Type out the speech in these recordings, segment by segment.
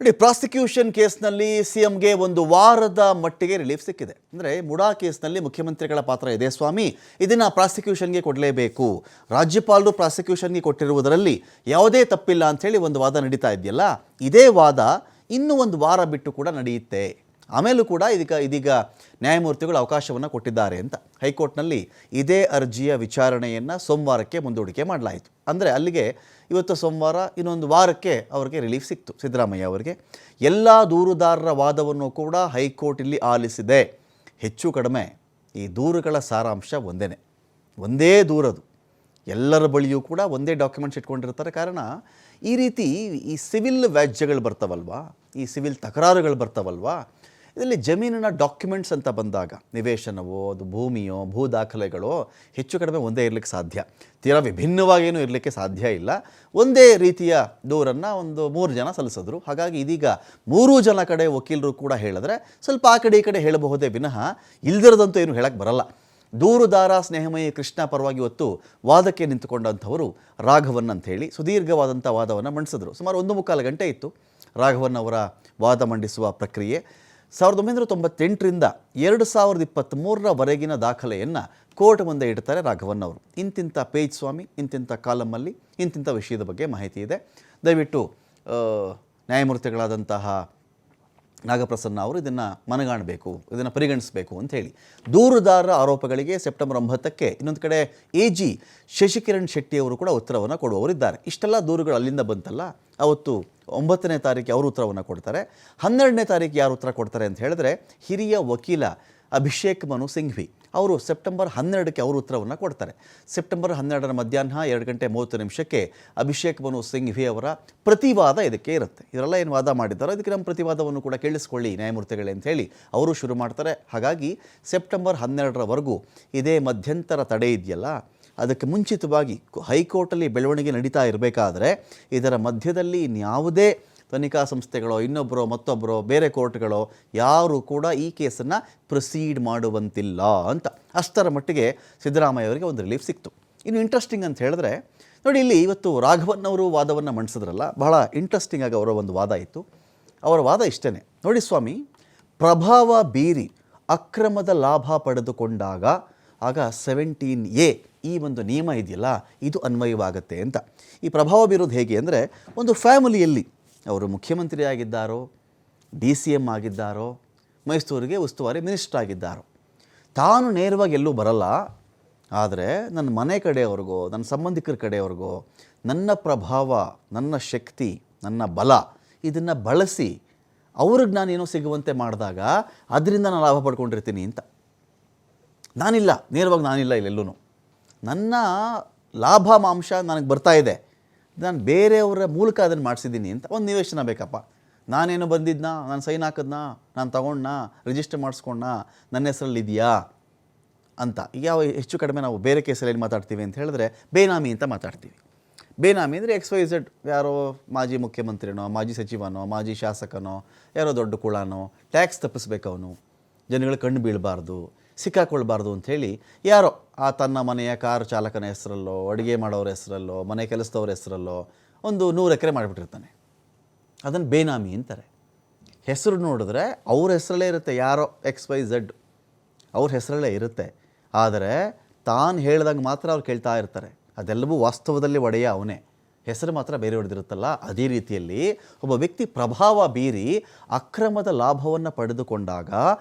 ನೋಡಿ, ಪ್ರಾಸಿಕ್ಯೂಷನ್ ಕೇಸ್ನಲ್ಲಿ ಸಿಎಂಗೆ ಒಂದು ವಾರದ ಮಟ್ಟಿಗೆ ರಿಲೀಫ್ ಸಿಕ್ಕಿದೆ. ಅಂದರೆ ಮುಡಾ ಕೇಸ್ನಲ್ಲಿ ಮುಖ್ಯಮಂತ್ರಿಗಳ ಪಾತ್ರ ಇದೆ ಸ್ವಾಮಿ, ಇದನ್ನು ಪ್ರಾಸಿಕ್ಯೂಷನ್ಗೆ ಕೊಡಲೇಬೇಕು, ರಾಜ್ಯಪಾಲರು ಪ್ರಾಸಿಕ್ಯೂಷನ್ಗೆ ಕೊಟ್ಟಿರುವುದರಲ್ಲಿ ಯಾವುದೇ ತಪ್ಪಿಲ್ಲ ಅಂಥೇಳಿ ಒಂದು ವಾದ ನಡೀತಾ ಇದೆಯಲ್ಲ, ಇದೇ ವಾದ ಇನ್ನೂ ಒಂದು ವಾರ ಬಿಟ್ಟು ಕೂಡ ನಡೆಯುತ್ತೆ. ಆಮೇಲೂ ಕೂಡ ಇದೀಗ ನ್ಯಾಯಮೂರ್ತಿಗಳು ಅವಕಾಶವನ್ನು ಕೊಟ್ಟಿದ್ದಾರೆ ಅಂತ ಹೈಕೋರ್ಟ್ನಲ್ಲಿ ಇದೇ ಅರ್ಜಿಯ ವಿಚಾರಣೆಯನ್ನು ಸೋಮವಾರಕ್ಕೆ ಮುಂದೂಡಿಕೆ ಮಾಡಲಾಯಿತು. ಅಂದರೆ ಅಲ್ಲಿಗೆ ಇವತ್ತು ಸೋಮವಾರ, ಇನ್ನೊಂದು ವಾರಕ್ಕೆ ಅವರಿಗೆ ರಿಲೀಫ್ ಸಿಕ್ತು. ಸಿದ್ದರಾಮಯ್ಯ ಅವರಿಗೆ ಎಲ್ಲ ದೂರುದಾರರ ವಾದವನ್ನು ಕೂಡ ಹೈಕೋರ್ಟ್ ಇಲ್ಲಿ ಆಲಿಸಿದೆ. ಹೆಚ್ಚು ಕಡಿಮೆ ಈ ದೂರುಗಳ ಸಾರಾಂಶ ಒಂದೇ ದೂರದು. ಎಲ್ಲರ ಬಳಿಯೂ ಕೂಡ ಒಂದೇ ಡಾಕ್ಯುಮೆಂಟ್ಸ್ ಇಟ್ಕೊಂಡಿರ್ತಾರೆ. ಕಾರಣ ಈ ರೀತಿ ಈ ಸಿವಿಲ್ ವ್ಯಾಜ್ಯಗಳು ಬರ್ತಾವಲ್ವಾ, ಈ ಸಿವಿಲ್ ತಕರಾರುಗಳು ಬರ್ತಾವಲ್ವಾ, ಇದರಲ್ಲಿ ಜಮೀನಿನ ಡಾಕ್ಯುಮೆಂಟ್ಸ್ ಅಂತ ಬಂದಾಗ ನಿವೇಶನವೋ ಅದು ಭೂಮಿಯೋ ಭೂ ದಾಖಲೆಗಳೋ ಹೆಚ್ಚು ಕಡಿಮೆ ಒಂದೇ ಇರಲಿಕ್ಕೆ ಸಾಧ್ಯ, ತೀರಾ ವಿಭಿನ್ನವಾಗೇನೂ ಇರಲಿಕ್ಕೆ ಸಾಧ್ಯ ಇಲ್ಲ. ಒಂದೇ ರೀತಿಯ ದೂರನ್ನು ಒಂದು 3 ಜನ ಸಲ್ಲಿಸಿದ್ರು. ಹಾಗಾಗಿ ಇದೀಗ 3 ಜನ ಕಡೆ ವಕೀಲರು ಕೂಡ ಹೇಳಿದ್ರೆ ಸ್ವಲ್ಪ ಆ ಕಡೆ ಈ ಕಡೆ ಹೇಳಬಹುದೇ ವಿನಃ ಇಲ್ದಿರದಂತೂ ಏನು ಹೇಳಕ್ಕೆ ಬರಲ್ಲ. ದೂರುದಾರ ಸ್ನೇಹಮಯಿ ಕೃಷ್ಣ ಪರವಾಗಿ ಇವತ್ತು ವಾದಕ್ಕೆ ನಿಂತುಕೊಂಡಂಥವರು ರಾಘವನ್ ಅಂಥೇಳಿ ಸುದೀರ್ಘವಾದಂಥ ವಾದವನ್ನು ಮಂಡಿಸಿದ್ರು. ಸುಮಾರು 1.25 ಗಂಟೆ ಇತ್ತು ರಾಘವನ್ ಅವರ ವಾದ ಮಂಡಿಸುವ ಪ್ರಕ್ರಿಯೆ. 1998ರಿಂದ 2023ರವರೆಗಿನ ದಾಖಲೆಯನ್ನು ಕೋರ್ಟ್ ಮುಂದೆ ಇಡ್ತಾರೆ ರಾಘವನ್ ಅವರು. ಇಂತಿಂಥ ಪೇಜ್ ಸ್ವಾಮಿ, ಇಂತಿಂಥ ಕಾಲಮಲ್ಲಿ ಇಂತಿಂಥ ವಿಷಯದ ಬಗ್ಗೆ ಮಾಹಿತಿ ಇದೆ, ದಯವಿಟ್ಟು ನ್ಯಾಯಮೂರ್ತಿಗಳಾದಂತಹ ನಾಗಪ್ರಸನ್ನ ಅವರು ಇದನ್ನು ಮನಗಾಣಬೇಕು, ಇದನ್ನು ಪರಿಗಣಿಸಬೇಕು ಅಂಥೇಳಿ ದೂರುದಾರರ ಆರೋಪಗಳಿಗೆ ಸೆಪ್ಟೆಂಬರ್ 9ಕ್ಕೆ ಇನ್ನೊಂದು ಕಡೆ AG ಶಶಿಕಿರಣ್ ಶೆಟ್ಟಿ ಅವರು ಕೂಡ ಉತ್ತರವನ್ನು ಕೊಡುವವರಿದ್ದಾರೆ. ಇಷ್ಟೆಲ್ಲ ದೂರುಗಳು ಅಲ್ಲಿಂದ ಬಂತಲ್ಲ, ಅವತ್ತು 9ನೇ ತಾರೀಕು ಅವರು ಉತ್ತರವನ್ನು ಕೊಡ್ತಾರೆ. 12ನೇ ತಾರೀಕು ಯಾರು ಉತ್ತರ ಕೊಡ್ತಾರೆ ಅಂತ ಹೇಳಿದ್ರೆ ಹಿರಿಯ ವಕೀಲ ಅಭಿಷೇಕ್ ಮನು ಸಿಂಘ್ವಿ ಅವರು ಸೆಪ್ಟೆಂಬರ್ 12ಕ್ಕೆ ಅವರು ಉತ್ತರವನ್ನು ಕೊಡ್ತಾರೆ. ಸೆಪ್ಟೆಂಬರ್ 12ರ ಮಧ್ಯಾಹ್ನ 2:30 ಅಭಿಷೇಕ್ ಮನು ಸಿಂಘ್ವಿ ಅವರ ಪ್ರತಿವಾದ ಇದಕ್ಕೆ ಇರುತ್ತೆ. ಇವರೆಲ್ಲ ಏನು ವಾದ ಮಾಡಿದ್ದಾರೋ ಇದಕ್ಕೆ ನಮ್ಮ ಪ್ರತಿವಾದವನ್ನು ಕೂಡ ಕೇಳಿಸ್ಕೊಳ್ಳಿ ನ್ಯಾಯಮೂರ್ತಿಗಳೇ ಅಂತ ಹೇಳಿ ಅವರು ಶುರು ಮಾಡ್ತಾರೆ. ಹಾಗಾಗಿ ಸೆಪ್ಟೆಂಬರ್ 12ರವರೆಗೂ ಇದೇ ಮಧ್ಯಂತರ ತಡೆ ಇದೆಯಲ್ಲ, ಅದಕ್ಕೆ ಮುಂಚಿತವಾಗಿ ಹೈಕೋರ್ಟಲ್ಲಿ ಬೆಳವಣಿಗೆ ನಡೀತಾ ಇರಬೇಕಾದ್ರೆ ಇದರ ಮಧ್ಯದಲ್ಲಿ ಇನ್ಯಾವುದೇ ತನಿಖಾ ಸಂಸ್ಥೆಗಳೋ ಇನ್ನೊಬ್ಬರೋ ಮತ್ತೊಬ್ಬರೋ ಬೇರೆ ಕೋರ್ಟ್ಗಳೋ ಯಾರೂ ಕೂಡ ಈ ಕೇಸನ್ನು ಪ್ರೊಸೀಡ್ ಮಾಡುವಂತಿಲ್ಲ ಅಂತ ಅಷ್ಟರ ಮಟ್ಟಿಗೆ ಸಿದ್ದರಾಮಯ್ಯ ಅವರಿಗೆ ಒಂದು ರಿಲೀಫ್ ಸಿಕ್ತು. ಇನ್ನು ಇಂಟ್ರೆಸ್ಟಿಂಗ್ ಅಂತ ಹೇಳಿದ್ರೆ ನೋಡಿ, ಇಲ್ಲಿ ಇವತ್ತು ರಾಘವನ್ ಅವರು ವಾದವನ್ನು ಮಂಡಿಸಿದ್ರಲ್ಲ, ಬಹಳ ಇಂಟ್ರೆಸ್ಟಿಂಗ್ ಆಗಿ ಅವರ ಒಂದು ವಾದ ಇತ್ತು. ಅವರ ವಾದ ಇಷ್ಟೇ ನೋಡಿ ಸ್ವಾಮಿ, ಪ್ರಭಾವ ಬೀರಿ ಅಕ್ರಮದ ಲಾಭ ಪಡೆದುಕೊಂಡಾಗ ಆಗ 17A ಈ ಒಂದು ನಿಯಮ ಇದೆಯಲ್ಲ ಇದು ಅನ್ವಯವಾಗುತ್ತೆ ಅಂತ. ಈ ಪ್ರಭಾವ ಬೀರೋದು ಹೇಗೆ ಅಂದರೆ, ಒಂದು ಫ್ಯಾಮಿಲಿಯಲ್ಲಿ ಅವರು ಮುಖ್ಯಮಂತ್ರಿ ಆಗಿದ್ದಾರೋ, DCM ಆಗಿದ್ದಾರೋ, ಮೈಸೂರಿಗೆ ಉಸ್ತುವಾರಿ ಮಿನಿಸ್ಟರ್ ಆಗಿದ್ದಾರೋ, ತಾನು ನೇರವಾಗಿ ಎಲ್ಲೂ ಬರಲ್ಲ, ಆದರೆ ನನ್ನ ಮನೆ ಕಡೆಯವ್ರಿಗೋ ನನ್ನ ಸಂಬಂಧಿಕರ ಕಡೆಯವ್ರಿಗೋ ನನ್ನ ಪ್ರಭಾವ, ನನ್ನ ಶಕ್ತಿ, ನನ್ನ ಬಲ ಇದನ್ನು ಬಳಸಿ ಅವ್ರಿಗೆ ನಾನೇನೋ ಸಿಗುವಂತೆ ಮಾಡಿದಾಗ ಅದರಿಂದ ನಾನು ಲಾಭ ಪಡ್ಕೊಂಡಿರ್ತೀನಿ ಅಂತ. ನಾನಿಲ್ಲ, ನೇರವಾಗಿ ನಾನಿಲ್ಲ ಇಲ್ಲೆಲ್ಲೂ, ನನ್ನ ಲಾಭಾಂಶ ನನಗೆ ಬರ್ತಾ ಇದೆ, ನಾನು ಬೇರೆಯವರ ಮೂಲಕ ಅದನ್ನು ಮಾಡಿಸಿದ್ದೀನಿ ಅಂತ. ಒಂದು ನಿವೇಶನ ಬೇಕಪ್ಪ, ನಾನೇನು ಬಂದಿದ್ನಾ, ನಾನು ಸೈನ್ ಹಾಕಿದ್ನಾ, ನಾನು ತಗೊಂಡ್ನಾ, ರಿಜಿಸ್ಟರ್ ಮಾಡಿಸ್ಕೊಂಡ, ನನ್ನ ಹೆಸರಲ್ಲಿ ಇದೆಯಾ ಅಂತ. ಈಗ ಹೆಚ್ಚು ಕಡಿಮೆ ನಾವು ಬೇರೆ ಕೇಸಲ್ಲಿ ಏನು ಮಾತಾಡ್ತೀವಿ ಅಂತ ಹೇಳಿದ್ರೆ ಬೇನಾಮಿ ಅಂತ ಮಾತಾಡ್ತೀವಿ. ಬೇನಾಮಿ ಅಂದರೆ XYZ ಯಾರೋ ಮಾಜಿ ಮುಖ್ಯಮಂತ್ರಿನೋ, ಮಾಜಿ ಸಚಿವನೋ, ಮಾಜಿ ಶಾಸಕನೋ, ಯಾರೋ ದೊಡ್ಡ ಕುಳನೋ, ಟ್ಯಾಕ್ಸ್ ತಪ್ಪಿಸ್ಬೇಕು, ಅವನು ಜನಗಳ ಕಣ್ಣು ಬೀಳಬಾರ್ದು, ಸಿಕ್ಕಾಕೊಳ್ಬಾರ್ದು ಅಂಥೇಳಿ ಯಾರೋ ಆ ತನ್ನ ಮನೆಯ ಕಾರು ಚಾಲಕನ ಹೆಸರಲ್ಲೋ, ಅಡುಗೆ ಮಾಡೋರ ಹೆಸರಲ್ಲೋ, ಮನೆ ಕೆಲಸದವ್ರ ಹೆಸರಲ್ಲೋ ಒಂದು 100 ಎಕರೆ ಮಾಡಿಬಿಟ್ಟಿರ್ತಾನೆ. ಅದನ್ನು ಬೇನಾಮಿ ಅಂತಾರೆ. ಹೆಸರು ನೋಡಿದ್ರೆ ಅವ್ರ ಹೆಸರಲ್ಲೇ ಇರುತ್ತೆ, ಯಾರೋ XYZ ಅವ್ರ ಹೆಸರಲ್ಲೇ ಇರುತ್ತೆ. ಆದರೆ ತಾನು ಹೇಳ್ದಂಗೆ ಮಾತ್ರ ಅವ್ರು ಕೇಳ್ತಾ ಇರ್ತಾರೆ. ಅದೆಲ್ಲವೂ ವಾಸ್ತವದಲ್ಲಿ ಒಡೆಯ ಅವನೇ, ಹೆಸರು ಮಾತ್ರ ಬೇರೆ ಹೊಡೆದಿರುತ್ತಲ್ಲ. ಅದೇ ರೀತಿಯಲ್ಲಿ ಒಬ್ಬ ವ್ಯಕ್ತಿ ಪ್ರಭಾವ ಬೀರಿ ಅಕ್ರಮದ ಲಾಭವನ್ನು ಪಡೆದುಕೊಂಡಾಗ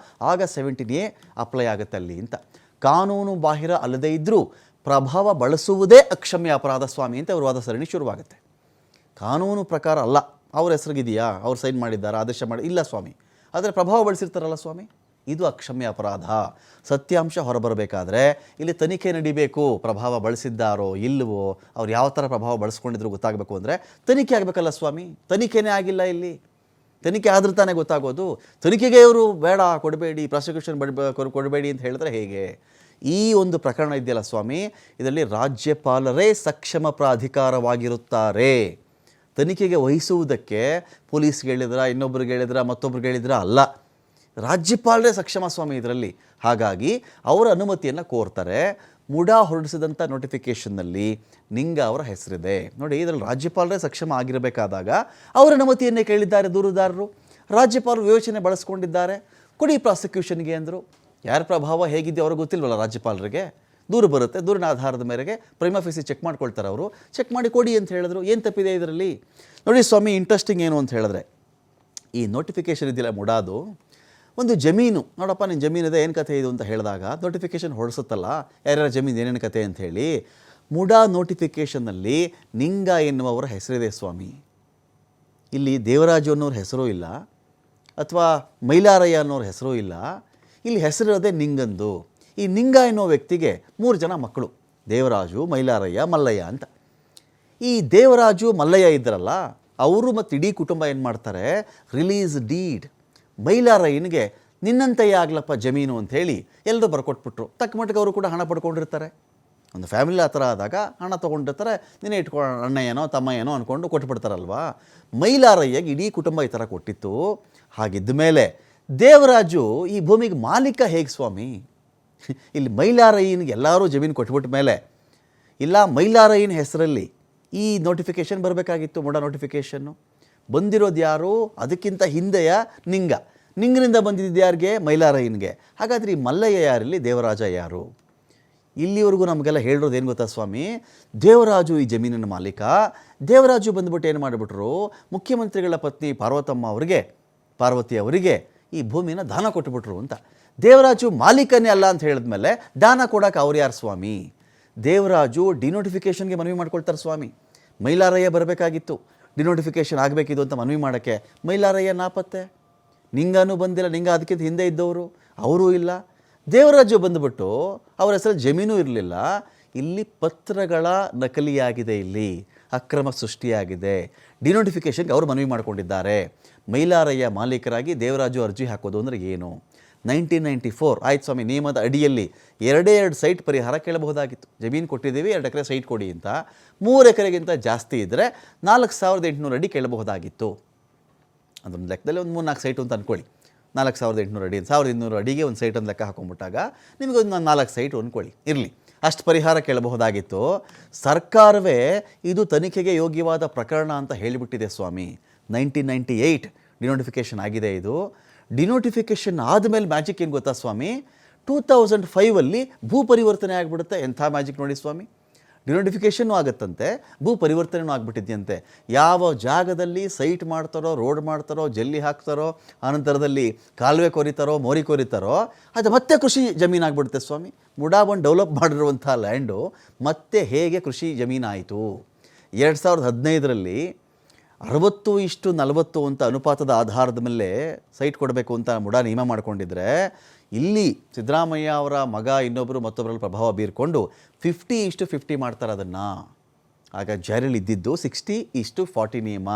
ಆಗ 17A ಅಪ್ಲೈ ಆಗುತ್ತೆ ಅಲ್ಲಿ ಅಂತ. ಕಾನೂನು ಬಾಹಿರ ಅಲ್ಲದೇ ಇದ್ದರೂ ಪ್ರಭಾವ ಬಳಸುವುದೇ ಅಕ್ಷಮ್ಯ ಅಪರಾಧ ಸ್ವಾಮಿ ಅಂತ ಅವ್ರ ವಾದ ಸರಣಿ ಶುರುವಾಗುತ್ತೆ. ಕಾನೂನು ಪ್ರಕಾರ ಅಲ್ಲ, ಅವ್ರ ಹೆಸರಿಗಿದೆಯಾ, ಅವ್ರು ಸೈನ್ ಮಾಡಿದ್ದಾರೆ, ಆದೇಶ ಮಾಡಿ, ಇಲ್ಲ ಸ್ವಾಮಿ, ಆದರೆ ಪ್ರಭಾವ ಬಳಸಿರ್ತಾರಲ್ಲ ಸ್ವಾಮಿ, ಇದು ಅಕ್ಷಮ್ಯ ಅಪರಾಧ. ಸತ್ಯಾಂಶ ಹೊರಬರಬೇಕಾದ್ರೆ ಇಲ್ಲಿ ತನಿಖೆ ನಡಿಬೇಕು. ಪ್ರಭಾವ ಬಳಸಿದ್ದಾರೋ ಇಲ್ಲವೋ, ಅವ್ರು ಯಾವ ಥರ ಪ್ರಭಾವ ಬಳಸ್ಕೊಂಡಿದ್ರು ಗೊತ್ತಾಗಬೇಕು ಅಂದರೆ ತನಿಖೆ ಆಗಬೇಕಲ್ಲ ಸ್ವಾಮಿ. ತನಿಖೆನೇ ಆಗಿಲ್ಲ ಇಲ್ಲಿ. ತನಿಖೆ ಆದ್ರೆ ತಾನೇ ಗೊತ್ತಾಗೋದು. ತನಿಖೆಗೆ ಇವರು ಬೇಡ ಕೊಡಬೇಡಿ, ಪ್ರಾಸಿಕ್ಯೂಷನ್ ಕೊಡಬೇಡಿ ಅಂತ ಹೇಳಿದ್ರೆ ಹೇಗೆ? ಈ ಒಂದು ಪ್ರಕರಣ ಇದೆಯಲ್ಲ ಸ್ವಾಮಿ, ಇದರಲ್ಲಿ ರಾಜ್ಯಪಾಲರೇ ಸಕ್ಷಮ ಪ್ರಾಧಿಕಾರವಾಗಿರುತ್ತಾರೆ. ತನಿಖೆಗೆ ವಹಿಸುವುದಕ್ಕೆ ಪೊಲೀಸ್ಗೆ ಹೇಳಿದ್ರ, ಇನ್ನೊಬ್ರಿಗೆ ಹೇಳಿದ್ರ, ಮತ್ತೊಬ್ರಿಗೆ ಹೇಳಿದ್ರ ಅಲ್ಲ, ರಾಜ್ಯಪಾಲರೇ ಸಕ್ಷಮ ಸ್ವಾಮಿ ಇದರಲ್ಲಿ. ಹಾಗಾಗಿ ಅವರ ಅನುಮತಿಯನ್ನು ಕೋರ್ತಾರೆ. ಮುಡಾ ಹೊರಡಿಸಿದಂಥ ನೋಟಿಫಿಕೇಷನ್ನಲ್ಲಿ ನಿಂಗ ಅವರ ಹೆಸರಿದೆ. ನೋಡಿ, ಇದರಲ್ಲಿ ರಾಜ್ಯಪಾಲರೇ ಸಕ್ಷಮ ಆಗಿರಬೇಕಾದಾಗ ಅವರ ಅನುಮತಿಯನ್ನೇ ಕೇಳಿದ್ದಾರೆ ದೂರುದಾರರು. ರಾಜ್ಯಪಾಲರು ವಿವೇಚನೆ ಬಳಸ್ಕೊಂಡಿದ್ದಾರೆ, ಕೊಡಿ ಪ್ರಾಸಿಕ್ಯೂಷನ್ಗೆ ಅಂದರು. ಯಾರ ಪ್ರಭಾವ ಹೇಗಿದೆಯೋ ಅವ್ರಿಗೆ ಗೊತ್ತಿಲ್ವಲ್ಲ ರಾಜ್ಯಪಾಲರಿಗೆ. ದೂರು ಬರುತ್ತೆ, ದೂರಿನ ಆಧಾರದ ಮೇರೆಗೆ ಪ್ರೈಮಾ ಫೇಸಿ ಚೆಕ್ ಮಾಡ್ಕೊಳ್ತಾರೆ ಅವರು. ಚೆಕ್ ಮಾಡಿ ಕೊಡಿ ಅಂತ ಹೇಳಿದ್ರು. ಏನು ತಪ್ಪಿದೆ ಇದರಲ್ಲಿ? ನೋಡಿ ಸ್ವಾಮಿ, ಇಂಟ್ರೆಸ್ಟಿಂಗ್ ಏನು ಅಂತ ಹೇಳಿದ್ರೆ, ಈ ನೋಟಿಫಿಕೇಷನ್ ಇದೆಯಲ್ಲ ಮುಡಾದು, ಒಂದು ಜಮೀನು ನೋಡಪ್ಪ ನಿನ್ನ ಜಮೀನಿದೆ, ಏನು ಕಥೆ ಇದು ಅಂತ ಹೇಳಿದಾಗ ನೋಟಿಫಿಕೇಷನ್ ಹೊರಡಿಸುತ್ತಲ್ಲ ಯಾರ್ಯಾರ ಜಮೀನು ಏನೇನು ಕಥೆ ಅಂತ ಹೇಳಿ. ಮುಡಾ ನೋಟಿಫಿಕೇಷನ್ನಲ್ಲಿ ನಿಂಗ ಎನ್ನುವವರ ಹೆಸರಿದೆ ಸ್ವಾಮಿ. ಇಲ್ಲಿ ದೇವರಾಜು ಅನ್ನೋರ ಹೆಸರೂ ಇಲ್ಲ, ಅಥವಾ ಮೈಲಾರಯ್ಯ ಅನ್ನೋರ ಹೆಸರೂ ಇಲ್ಲ. ಇಲ್ಲಿ ಹೆಸರಿರೋದೇ ನಿಂಗಂದು. ಈ ನಿಂಗ ಎನ್ನುವ ವ್ಯಕ್ತಿಗೆ 3 ಜನ ಮಕ್ಕಳು, ದೇವರಾಜು, ಮೈಲಾರಯ್ಯ, ಮಲ್ಲಯ್ಯ ಅಂತ. ಈ ದೇವರಾಜು ಮಲ್ಲಯ್ಯ ಇದ್ದರಲ್ಲ, ಅವರು ಮತ್ತು ಇಡೀ ಕುಟುಂಬ ಏನು ಮಾಡ್ತಾರೆ, ರಿಲೀಸ್ ಡೀಡ್ ಮೈಲಾರಯ್ಯನಿಗೆ ನಿನ್ನಂತೆಯೇ ಆಗ್ಲಪ್ಪ ಜಮೀನು ಅಂಥೇಳಿ ಎಲ್ಲರೂ ಬರ್ಕೊಟ್ಬಿಟ್ರು. ತಕ್ಕ ಮಟ್ಟಿಗೆ ಅವರು ಕೂಡ ಹಣ ಪಡ್ಕೊಂಡಿರ್ತಾರೆ. ಒಂದು ಫ್ಯಾಮಿಲಿ ಆ ಥರ ಆದಾಗ ಹಣ ತೊಗೊಂಡಿರ್ತಾರೆ, ನೀನೇ ಇಟ್ಕೊ ಅಣ್ಣ ಏನೋ ತಮ್ಮ ಏನೋ ಅಂದ್ಕೊಂಡು ಕೊಟ್ಬಿಡ್ತಾರಲ್ವಾ. ಮೈಲಾರಯ್ಯಗೆ ಇಡೀ ಕುಟುಂಬ ಈ ಥರ ಕೊಟ್ಟಿತ್ತು. ಹಾಗಿದ್ದ ಮೇಲೆ ದೇವರಾಜು ಈ ಭೂಮಿಗೆ ಮಾಲೀಕ ಹೇಗೆ ಸ್ವಾಮಿ? ಇಲ್ಲಿ ಮೈಲಾರಯ್ಯನಿಗೆ ಎಲ್ಲರೂ ಜಮೀನು ಕೊಟ್ಬಿಟ್ಟ ಮೇಲೆ ಇಲ್ಲ ಮೈಲಾರಯ್ಯನ ಹೆಸರಲ್ಲಿ ಈ ನೋಟಿಫಿಕೇಷನ್ ಬರಬೇಕಾಗಿತ್ತು. ಮುಡಾ ನೋಟಿಫಿಕೇಷನ್ನು ಬಂದಿರೋದು ಯಾರು? ಅದಕ್ಕಿಂತ ಹಿಂದೆಯ ನಿಂಗನಿಂದ ಬಂದಿದ್ದು ಯಾರಿಗೆ? ಮೈಲಾರಯ್ಯನಿಗೆ. ಹಾಗಾದರೆ ಈ ಮಲ್ಲಯ್ಯ ಯಾರಲ್ಲಿ, ದೇವರಾಜ ಯಾರು? ಇಲ್ಲಿವರೆಗೂ ನಮಗೆಲ್ಲ ಹೇಳಿರೋದು ಏನು ಗೊತ್ತಾ ಸ್ವಾಮಿ, ದೇವರಾಜು ಈ ಜಮೀನಿನ ಮಾಲೀಕ. ದೇವರಾಜು ಬಂದುಬಿಟ್ಟು ಏನು ಮಾಡಿಬಿಟ್ರು, ಮುಖ್ಯಮಂತ್ರಿಗಳ ಪತ್ನಿ ಪಾರ್ವತಿ ಅವರಿಗೆ ಈ ಭೂಮಿನ ದಾನ ಕೊಟ್ಟುಬಿಟ್ರು ಅಂತ. ದೇವರಾಜು ಮಾಲೀಕನೇ ಅಲ್ಲ ಅಂತ ಹೇಳಿದ್ಮೇಲೆ ದಾನ ಕೊಡೋಕೆ ಅವ್ರು ಯಾರು ಸ್ವಾಮಿ? ದೇವರಾಜು ಡಿನೋಟಿಫಿಕೇಷನ್ಗೆ ಮನವಿ ಮಾಡ್ಕೊಳ್ತಾರೆ ಸ್ವಾಮಿ. ಮೈಲಾರಯ್ಯ ಬರಬೇಕಾಗಿತ್ತು, ಡಿನೋಟಿಫಿಕೇಷನ್ ಆಗಬೇಕಿದ್ದು ಅಂತ ಮನವಿ ಮಾಡೋಕ್ಕೆ. ಮೈಲಾರಯ್ಯ ನಾಪತ್ತೆ, ನಿಂಗನೂ ಬಂದಿಲ್ಲ. ನಿಂಗ ಅದಕ್ಕಿಂತ ಹಿಂದೆ ಇದ್ದವರು, ಅವರೂ ಇಲ್ಲ. ದೇವರಾಜು ಬಂದುಬಿಟ್ಟು ಅವರ ಹೆಸರಲ್ಲಿ ಜಮೀನೂ ಇರಲಿಲ್ಲ. ಇಲ್ಲಿ ಪತ್ರಗಳ ನಕಲಿಯಾಗಿದೆ, ಇಲ್ಲಿ ಅಕ್ರಮ ಸೃಷ್ಟಿಯಾಗಿದೆ. ಡಿನೋಟಿಫಿಕೇಷನ್ಗೆ ಅವರು ಮನವಿ ಮಾಡಿಕೊಂಡಿದ್ದಾರೆ. ಮೈಲಾರಯ್ಯ ಮಾಲೀಕರಾಗಿ ದೇವರಾಜು ಅರ್ಜಿ ಹಾಕೋದು ಅಂದರೆ ಏನು? 1994 ಆಯ್ತು ಸ್ವಾಮಿ, ನಿಯಮದ ಅಡಿಯಲ್ಲಿ 2 ಸೈಟ್ ಪರಿಹಾರ ಕೇಳಬಹುದಾಗಿತ್ತು. ಜಮೀನು ಕೊಟ್ಟಿದ್ದೀವಿ, 2 ಎಕರೆ ಸೈಟ್ ಕೊಡಿ ಅಂತ. 3 ಎಕರೆಗಿಂತ ಜಾಸ್ತಿ ಇದ್ದರೆ 4800 ಅಡಿ ಕೇಳಬಹುದಾಗಿತ್ತು. ಅದೊಂದು ಲೆಕ್ಕದಲ್ಲಿ ಒಂದು 3-4 ಸೈಟು ಅಂತ ಅಂದ್ಕೊಳ್ಳಿ. 4800 ಅಡಿ, 1200 ಅಡಿಗೆ ಒಂದು ಸೈಟ್ ಅಂತ ಲೆಕ್ಕ ಹಾಕೊಂಡ್ಬಿಟ್ಟಾಗ ನಿಮಗೆ ಒಂದು 4 ಸೈಟು ಅಂದ್ಕೊಳ್ಳಿ, ಇರಲಿ, ಅಷ್ಟು ಪರಿಹಾರ ಕೇಳಬಹುದಾಗಿತ್ತು. ಸರ್ಕಾರವೇ ಇದು ತನಿಖೆಗೆ ಯೋಗ್ಯವಾದ ಪ್ರಕರಣ ಅಂತ ಹೇಳಿಬಿಟ್ಟಿದೆ ಸ್ವಾಮಿ. 1998 ಡಿನೋಟಿಫಿಕೇಷನ್ ಆಗಿದೆ. ಇದು ಡಿನೋಟಿಫಿಕೇಷನ್ ಆದಮೇಲೆ ಮ್ಯಾಜಿಕ್ ಏನು ಗೊತ್ತಾ ಸ್ವಾಮಿ, 2005 ಭೂ ಪರಿವರ್ತನೆ ಆಗಿಬಿಡುತ್ತೆ. ಎಂಥ ಮ್ಯಾಜಿಕ್ ನೋಡಿ ಸ್ವಾಮಿ. ಡಿನೋಟಿಫಿಕೇಷನ್ನು ಆಗುತ್ತಂತೆ, ಭೂ ಪರಿವರ್ತನೆಯೂ ಆಗಿಬಿಟ್ಟಿದ್ಯಂತೆ. ಯಾವ ಜಾಗದಲ್ಲಿ ಸೈಟ್ ಮಾಡ್ತಾರೋ, ರೋಡ್ ಮಾಡ್ತಾರೋ, ಜಲ್ಲಿ ಹಾಕ್ತಾರೋ, ಆನಂತರದಲ್ಲಿ ಕಾಲುವೆ ಕೊರಿತಾರೋ, ಮೋರಿ ಕೊರಿತಾರೋ, ಅದು ಮತ್ತೆ ಕೃಷಿ ಜಮೀನು ಆಗಿಬಿಡುತ್ತೆ ಸ್ವಾಮಿ. ಮುಡಾ ಬಂದು ಡೆವಲಪ್ ಮಾಡಿರುವಂಥ ಲ್ಯಾಂಡು ಮತ್ತೆ ಹೇಗೆ ಕೃಷಿ ಜಮೀನಾಯಿತು? 2015 60:40 ಅಂತ ಅನುಪಾತದ ಆಧಾರದ ಮೇಲೆ ಸೈಟ್ ಕೊಡಬೇಕು ಅಂತ ಮುಡಾ ನಿಯಮ ಮಾಡಿಕೊಂಡಿದ್ರೆ, ಇಲ್ಲಿ ಸಿದ್ದರಾಮಯ್ಯ ಅವರ ಮಗ ಇನ್ನೊಬ್ಬರು ಮತ್ತೊಬ್ಬರಲ್ಲಿ ಪ್ರಭಾವ ಬೀರ್ಕೊಂಡು 50:50 ಮಾಡ್ತಾರೆ ಅದನ್ನು. ಆಗ ಜಾರಿಯಲ್ಲಿ ಇದ್ದಿದ್ದು 60:40 ನಿಯಮ.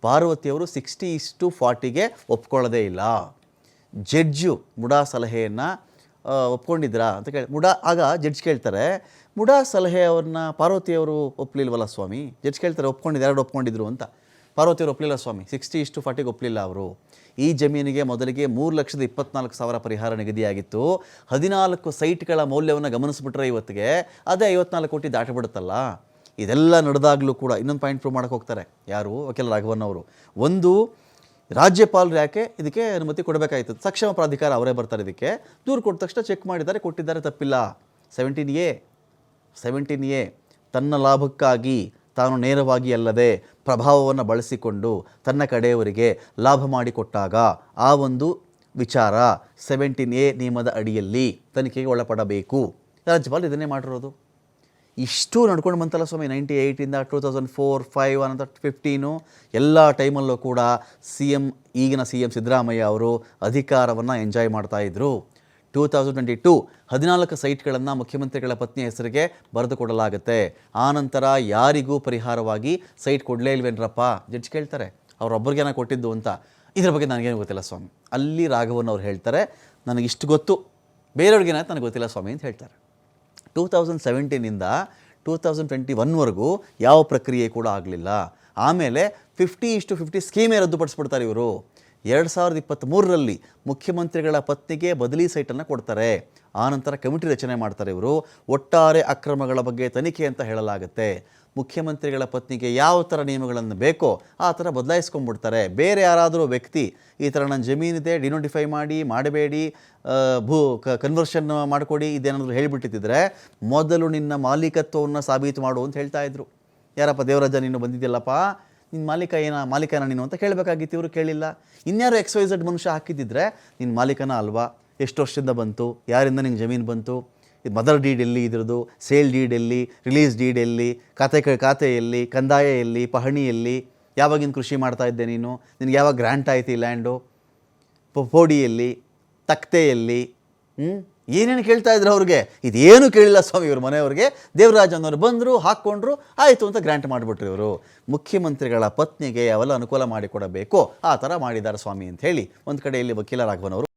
ಪಾರ್ವತಿಯವರು 60:40ಗೆ ಒಪ್ಕೊಳ್ಳೋದೇ ಇಲ್ಲ. ಜಡ್ಜು ಮುಡಾ ಸಲಹೆಯನ್ನು ಒಪ್ಕೊಂಡಿದ್ರಾ ಅಂತ ಆಗ ಜಡ್ಜ್ ಕೇಳ್ತಾರೆ, ಮುಡಾ ಸಲಹೆಯವ್ರನ್ನ ಪಾರ್ವತಿಯವರು ಒಪ್ಪಲಿಲ್ವಲ್ಲ ಸ್ವಾಮಿ? ಜಡ್ಜ್ ಕೇಳ್ತಾರೆ, ಒಪ್ಕೊಂಡಿದ್ದು 2 ಒಪ್ಕೊಂಡಿದ್ರು ಅಂತ. ಪಾರ್ವತಿಯವರು ಒಪ್ಪಲಿಲ್ಲ ಸ್ವಾಮಿ, 60:40ಗೆ ಒಪ್ಪಲಿಲ್ಲ ಅವರು. ಈ ಜಮೀನಿಗೆ ಮೊದಲಿಗೆ 3,24,000 ಪರಿಹಾರ ನಿಗದಿಯಾಗಿತ್ತು. 14 ಸೈಟ್ಗಳ ಮೌಲ್ಯವನ್ನು ಗಮನಿಸ್ಬಿಟ್ರೆ ಇವತ್ತಿಗೆ ಅದೇ 54 ಕೋಟಿ ದಾಟಿಬಿಡುತ್ತಲ್ಲ. ಇದೆಲ್ಲ ನಡೆದಾಗಲೂ ಕೂಡ ಇನ್ನೊಂದು ಪಾಯಿಂಟ್ ಪ್ರೂವ್ ಮಾಡೋಕ್ಕೆ ಹೋಗ್ತಾರೆ ಯಾರು, ವಕೀಲ ರಾಘವನ್ ಅವರು. ಒಂದು, ರಾಜ್ಯಪಾಲರು ಯಾಕೆ ಇದಕ್ಕೆ ಅನುಮತಿ ಕೊಡಬೇಕಾಯಿತು? ಸಕ್ಷಮ ಪ್ರಾಧಿಕಾರ ಅವರೇ ಬರ್ತಾರೆ ಇದಕ್ಕೆ. ದೂರು ಕೊಟ್ಟ ತಕ್ಷಣ ಚೆಕ್ ಮಾಡಿದ್ದಾರೆ, ಕೊಟ್ಟಿದ್ದಾರೆ, ತಪ್ಪಿಲ್ಲ. 17A ತನ್ನ ಲಾಭಕ್ಕಾಗಿ ತಾನು ನೇರವಾಗಿ ಅಲ್ಲದೆ ಪ್ರಭಾವವನ್ನು ಬಳಸಿಕೊಂಡು ತನ್ನ ಕಡೆಯವರಿಗೆ ಲಾಭ ಮಾಡಿಕೊಟ್ಟಾಗ ಆ ಒಂದು ವಿಚಾರ 17A ನಿಯಮದ ಅಡಿಯಲ್ಲಿ ತನಿಖೆಗೆ ಒಳಪಡಬೇಕು. ರಾಜ್ಯಪಾಲರು ಇದನ್ನೇ ಮಾಡಿರೋದು. ಇಷ್ಟು ನಡ್ಕೊಂಡು ಬಂತಲ್ಲ ಸ್ವಾಮಿ. 98ಇಂದ 2004, 5 ಅನಂತರ 15 ಎಲ್ಲ ಟೈಮಲ್ಲೂ ಕೂಡ ಈಗಿನ ಸಿ ಎಂ ಸಿದ್ದರಾಮಯ್ಯ ಅವರು ಅಧಿಕಾರವನ್ನು ಎಂಜಾಯ್ ಮಾಡ್ತಾಯಿದ್ರು. 2022 14 ಸೈಟ್ಗಳನ್ನು ಮುಖ್ಯಮಂತ್ರಿಗಳ ಪತ್ನಿಯ ಹೆಸರಿಗೆ ಬರೆದು ಕೊಡಲಾಗುತ್ತೆ. ಆನಂತರ ಯಾರಿಗೂ ಪರಿಹಾರವಾಗಿ ಸೈಟ್ ಕೊಡಲೇ ಇಲ್ವೇನ್ರಪ್ಪ? ಜಡ್ಜ್ ಕೇಳ್ತಾರೆ, ಅವರೊಬ್ಬರಿಗೇನ ಕೊಟ್ಟಿದ್ದು ಅಂತ. ಇದ್ರ ಬಗ್ಗೆ ನನಗೇನು ಗೊತ್ತಿಲ್ಲ ಸ್ವಾಮಿ. ಅಲ್ಲಿ ರಾಘವನ್ ಅವ್ರು ಹೇಳ್ತಾರೆ, ನನಗಿಷ್ಟು ಗೊತ್ತು, ಬೇರೆಯವ್ರಿಗೇನಾಯ್ತು ನನಗೆ ಗೊತ್ತಿಲ್ಲ ಸ್ವಾಮಿ ಅಂತ ಹೇಳ್ತಾರೆ. 2017ಇಂದ 2021ವರೆಗೂ ಯಾವ ಪ್ರಕ್ರಿಯೆ ಕೂಡ ಆಗಲಿಲ್ಲ. ಆಮೇಲೆ 50:50 ಸ್ಕೀಮೇ ರದ್ದುಪಡಿಸ್ಬಿಡ್ತಾರೆ ಇವರು. 2023ರಲ್ಲಿ ಮುಖ್ಯಮಂತ್ರಿಗಳ ಪತ್ನಿಗೆ ಬದಲಿ ಸೈಟನ್ನು ಕೊಡ್ತಾರೆ. ಆನಂತರ ಕಮಿಟಿ ರಚನೆ ಮಾಡ್ತಾರೆ. ಇವರು ಒಟ್ಟಾರೆ ಅಕ್ರಮಗಳ ಬಗ್ಗೆ ತನಿಖೆ ಅಂತ ಹೇಳಲಾಗುತ್ತೆ. ಮುಖ್ಯಮಂತ್ರಿಗಳ ಪತ್ನಿಗೆ ಯಾವ ಥರ ನಿಯಮಗಳನ್ನು ಬೇಕೋ ಆ ಥರ ಬದಲಾಯಿಸ್ಕೊಂಡ್ಬಿಡ್ತಾರೆ. ಬೇರೆ ಯಾರಾದರೂ ವ್ಯಕ್ತಿ ಈ ಥರ ನನ್ನ ಜಮೀನಿದೆ, ಡಿನೋಟಿಫೈ ಮಾಡಬೇಡಿ, ಕನ್ವರ್ಷನ್ ಮಾಡಿಕೊಡಿ, ಇದೇನಾದರೂ ಹೇಳಿಬಿಟ್ಟಿದ್ದರೆ ಮೊದಲು ನಿನ್ನ ಮಾಲೀಕತ್ವವನ್ನು ಸಾಬೀತು ಮಾಡು ಅಂತ ಹೇಳ್ತಾ ಇದ್ರು. ಯಾರಪ್ಪ ದೇವರಾಜ ನೀನು ಬಂದಿದ್ಯಲ್ಲಪ್ಪ, ನಿನ್ನ ಮಾಲೀಕನ ನೀನು ಅಂತ ಕೇಳಬೇಕಾಗಿತ್ತು. ಇವರು ಕೇಳಿಲ್ಲ. ಇನ್ಯಾರು XYZ ಮನುಷ್ಯ ಹಾಕಿದ್ದಿದ್ರೆ ನಿನ್ನ ಮಾಲೀಕನ ಅಲ್ವಾ, ಎಷ್ಟು ವರ್ಷದಿಂದ ಬಂತು, ಯಾರಿಂದ ನಿಂಗೆ ಜಮೀನು ಬಂತು, ಇದು ಮದರ್ ಡೀಡ್ ಎಲ್ಲಿ, ಇದ್ರದ್ದು ಸೇಲ್ ಡೀಡ್ ಎಲ್ಲಿ, ರಿಲೀಸ್ ಡೀಡ್ ಎಲ್ಲಿ, ಖಾತೆ ಎಲ್ಲಿ, ಕಂದಾಯ ಎಲ್ಲಿ, ಪಹಣಿ ಎಲ್ಲಿ, ಯಾವಾಗಿನ ಕೃಷಿ ಮಾಡ್ತಾ ಇದ್ದೆ ನೀನು, ನಿನಗೆ ಯಾವಾಗ ಗ್ರ್ಯಾಂಟ್ ಆಯ್ತು ಈ ಲ್ಯಾಂಡು, ಪೋಡಿಯಲ್ಲಿ, ತಕ್ತೆಯಲ್ಲಿ, ಏನೇನು ಕೇಳ್ತಾ ಇದ್ರು ಅವ್ರಿಗೆ. ಇದೇನು ಕೇಳಿಲ್ಲ ಸ್ವಾಮಿ ಇವ್ರ ಮನೆಯವ್ರಿಗೆ. ದೇವರಾಜ್ ಅನ್ನೋರು ಬಂದರು, ಹಾಕ್ಕೊಂಡ್ರು, ಆಯಿತು ಅಂತ ಗ್ರ್ಯಾಂಟ್ ಮಾಡಿಬಿಟ್ರು ಇವರು. ಮುಖ್ಯಮಂತ್ರಿಗಳ ಪತ್ನಿಗೆ ಯಾವೆಲ್ಲ ಅನುಕೂಲ ಮಾಡಿಕೊಡಬೇಕೋ ಆ ಥರ ಮಾಡಿದ್ದಾರೆ ಸ್ವಾಮಿ ಅಂತ ಹೇಳಿ ಒಂದು ಕಡೆಯಲ್ಲಿ ವಕೀಲ ರಾಘವನ್ ಅವರು